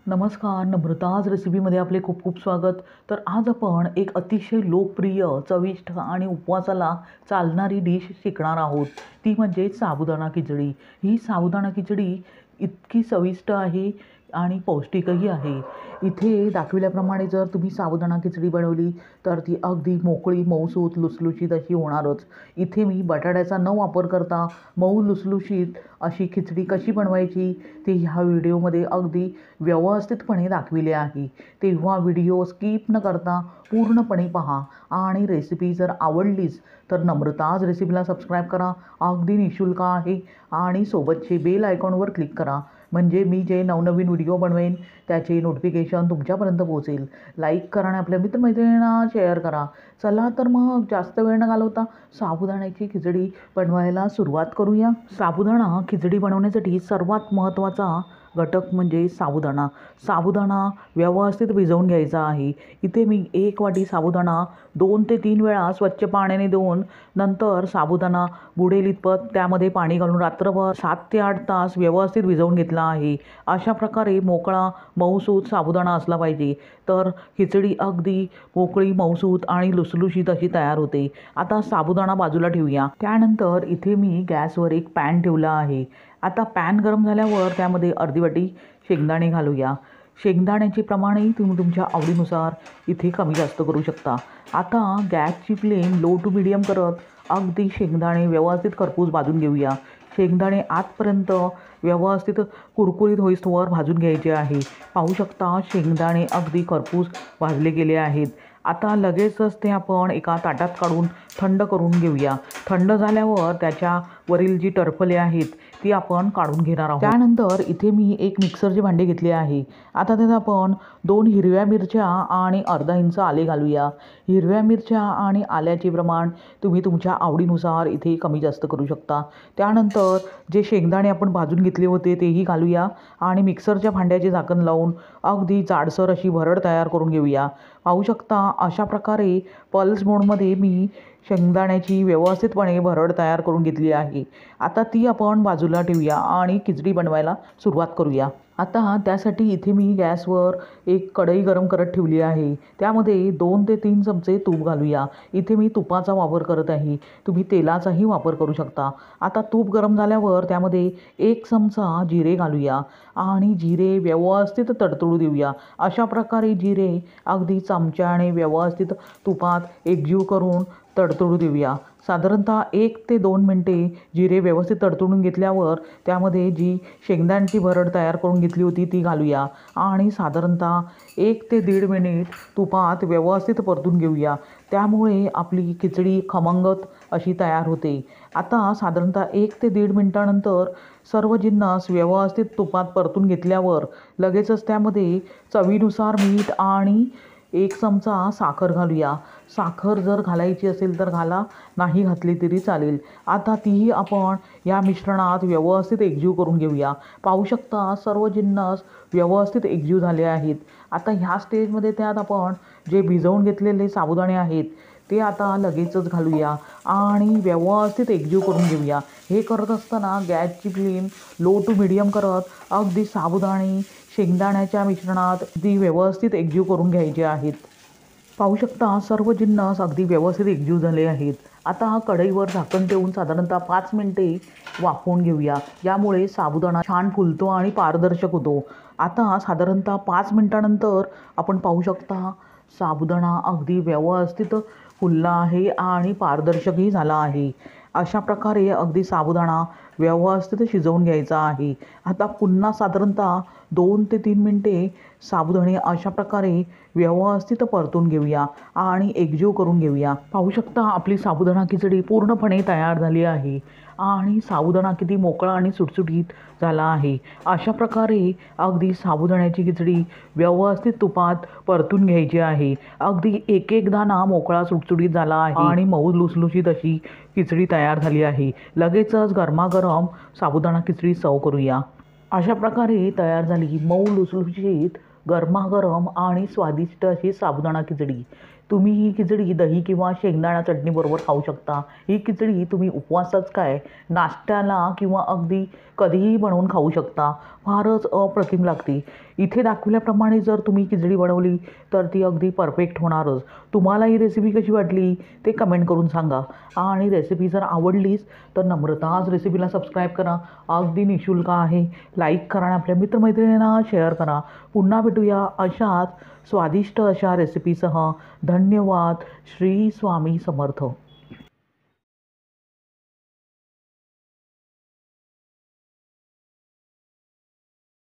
नमस्कार, नम्रताज रेसिपीमध्ये आपले खूप खूप स्वागत. तर आज आपण एक अतिशय लोकप्रिय, चविष्ट आणि उपवासाला चालणारी डिश शिकणार आहोत. ती म्हणजे साबुदाणा खिचडी. ही साबुदाणा खिचडी इतकी चविष्ट आहे आणि पौष्टिकही आहे. इथे दाखविल्याप्रमाणे जर तुम्ही साबुदाणा खिचडी बनवली तर ती अगदी मोकळी, मऊसूत, लुसलुशीत अशी होणारच. इथे मी बटाट्याचा न वापर करता मऊ लुसलुशीत अशी खिचडी कशी बनवायची ते ह्या व्हिडिओमध्ये अगदी व्यवस्थितपणे दाखविले आहे. तेव्हा व्हिडिओ स्किप न करता पूर्णपणे पहा आणि रेसिपी जर आवडलीच तर नम्रताज रेसिपीला सबस्क्राईब करा. अगदी निःशुल्क आहे आणि सोबतचे बेल आयकॉनवर क्लिक करा म्हणजे मी जे नवनवीन व्हिडिओ बनवेन त्याचे नोटिफिकेशन तुमच्यापर्यंत पोहोचेल. लाईक करा आणि आपल्या मित्रमैत्रिणींना शेअर करा. चला तर मग जास्त वेळ न घालवता साबुदाण्याची खिचडी बनवायला सुरुवात करूया. साबुदाणा खिचडी बनवण्यासाठी सर्वात महत्त्वाचा घटक म्हणजे साबुदाणा. साबुदाणा व्यवस्थित भिजवून घ्यायचा आहे. इथे मी 1 वाटी साबुदाणा 2 ते 3 वेळा स्वच्छ पाण्याने धुवून नंतर साबुदाणा बुडेल इतपत त्यामध्ये पाणी घालून रात्रभर 7 ते 8 तास व्यवस्थित भिजवून घेतला आहे. अशा प्रकारे मोकळा मऊसूत साबुदाणा असला पाहिजे तर खिचडी अगदी मोकळी, मऊसूत आणि लुसलुशीत अशी तयार होते. आता साबुदाणा बाजूला ठेवूया. त्यानंतर इथे मी गॅसवर एक पॅन ठेवला आहे. आता पॅन गरम झाल्यावर त्यामध्ये अर्धी वाटी शेंगदाणे घालूया. शेंगदाण्याचे प्रमाणही तुम्ही तुमच्या आवडीनुसार इथे कमी जास्त करू शकता. आता गॅसची फ्लेम लो टू मीडियम करत अगदी शेंगदाणे व्यवस्थित खरपूस भाजून घेऊया. शेंगदाणे आतपर्यंत व्यवस्थित कुरकुरीत होईस्तोवर भाजून घ्यायचे आहे. पाहू शकता शेंगदाणे अगदी खरपूस भाजले गेले आहेत. आता लगेचच ते आपण एका ताटात काढून थंड करून घेऊया. थंड झाल्यावर त्याच्यावरील जी टरफले आहेत ती आपण काढून घेणार आहोत. त्यानंतर इथे मी एक मिक्सरचे भांडे घेतले आहे. आता त्यात आपण 2 हिरव्या मिरच्या आणि अर्धा इंच आले घालूया. हिरव्या मिरच्या आणि आल्याचे प्रमाण तुम्ही तुमच्या आवडीनुसार इथे कमी जास्त करू शकता. त्यानंतर जे शेंगदाणे आपण भाजून घेतले होते तेही घालूया आणि मिक्सरच्या भांड्याचे झाकण लावून अगदी जाडसर अशी भरड तयार करून घेऊया. पाहू शकता अशा प्रकारे पल्स मोडमध्ये मी शेंगदाण्याची व्यवस्थितपणे भरड तयार करून घेतली आहे. आता ती आपण बाजूला ठेवूया आणि खिचडी बनवायला सुरुवात करूया. आता त्यासाठी इथे मी गॅसवर एक कढई गरम करत ठेवली आहे. त्यामध्ये 2 ते 3 चमचे तूप घालूया. इथे मी तुपाचा वापर करत आहे. तुम्ही तेलाचाही वापर करू शकता. आता तूप गरम झाल्यावर त्यामध्ये 1 चमचा जिरे घालूया आणि जिरे व्यवस्थित तडतडू देऊया. अशा प्रकारे जिरे अगदी चमच्याने व्यवस्थित तुपात एकजीव करून तडतडू देऊया. साधारणतः 1 ते 2 मिनटे जिरे व्यवस्थित तडतडून घेतल्यावर त्यामध्ये जी शेंगदाण्याची भरड तयार करून घेतली होती ती घालूया आणि साधारणतः 1 ते 1.5 मिनिट तुपात व्यवस्थित परतून घेऊया. त्यामुळे आपली खिचडी खमंगत अशी तयार होते. आता साधारणतः 1 ते 1.5 मिनिटानंतर सर्व जिन्नस व्यवस्थित तुपात परतून घेतल्यावर लगेचच त्यामध्ये चवीनुसार मीठ आणि 1 चमचा साखर घालूया. साखर जर घालायची असेल तर घाला, नाही घातली तरी चालेल. आता तीही आपण या मिश्रणात व्यवस्थित एकजीव करून घेऊया. पाहू शकता सर्व जिन्नस व्यवस्थित एकजीव झाले आहेत. आता ह्या स्टेजमध्ये त्यात आपण जे भिजवून घेतलेले साबुदाणे आहेत ते आता लगेचच घालूया आणि व्यवस्थित एकजीव करून घेऊया. हे करत असताना गॅसची फ्लेम लो टू मीडियम करत अगदी साबुदाणे शेंगदाण्याच्या मिश्रणात अगदी व्यवस्थित एकजीव करून घ्यायचे आहेत. पाहू शकता सर्व जिन्नस अगदी व्यवस्थित एकजीव झाले आहेत. आता कढईवर झाकण ठेवून साधारणतः 5 मिनटे वाफवून घेऊया. यामुळे साबुदाणा छान फुलतो आणि पारदर्शक होतो. आता साधारणतः 5 मिनटानंतर आपण पाहू शकता साबुदाणा अगदी व्यवस्थित फुलला आहे आणि पारदर्शकही झाला आहे. अशा प्रकारे अगदी साबुदाणा व्यवस्थित शिजवून घ्यायचा आहे. आता पुन्हा साधारणतः 2 ते 3 मिनटे साबुदाणे अशा प्रकारे व्यवस्थित परतून घेऊया आणि एकजीव करून घेऊया. पाहू शकता आपली साबुदाणा खिचडी पूर्णपणे तयार झाली आहे आणि साबुदाणा किती मोकळा आणि सुटसुटीत झाला आहे. अशा प्रकारे अगदी साबुदाण्याची खिचडी व्यवस्थित तुपात परतून घ्यायची आहे. अगदी एक एक दाणा मोकळा सुटसुटीत झाला आहे आणि मऊ लुसलुशीत अशी खिचडी तयार झाली आहे. लगेचच गरमागरम साबुदाणा खिचडी सर्व करूया. अशा प्रकारे तयार झाली मऊ लुसलुशीत गरमागरम आणि स्वादिष्ट अशी साबुदाणा खिचडी. तुम्ही ही खिचडी दही किंवा शेंगदाणा चटणीबरोबर खाऊ शकता. ही खिचडी तुम्ही उपवासाच काय नाश्त्याला किंवा अगदी कधीही बनवून खाऊ शकता. फारच अप्रतिम लागते. इथे दाखवल्याप्रमाणे जर तुम्ही खिचडी बनवली तर ती अगदी परफेक्ट होणारच. तुम्हाला ही रेसिपी कशी वाटली ते कमेंट करून सांगा. आणि रेसिपी जर आवडलीच तर नम्रता आज रेसिपीला सबस्क्राईब करा. अगदी निःशुल्क आहे. लाईक करा आणि आपल्या मित्रमैत्रिणींना शेअर करा. पुन्हा भेटूया अशाच स्वादिष्ट अशा रेसिपीसह. धन्यवाद. श्री स्वामी समर्थ.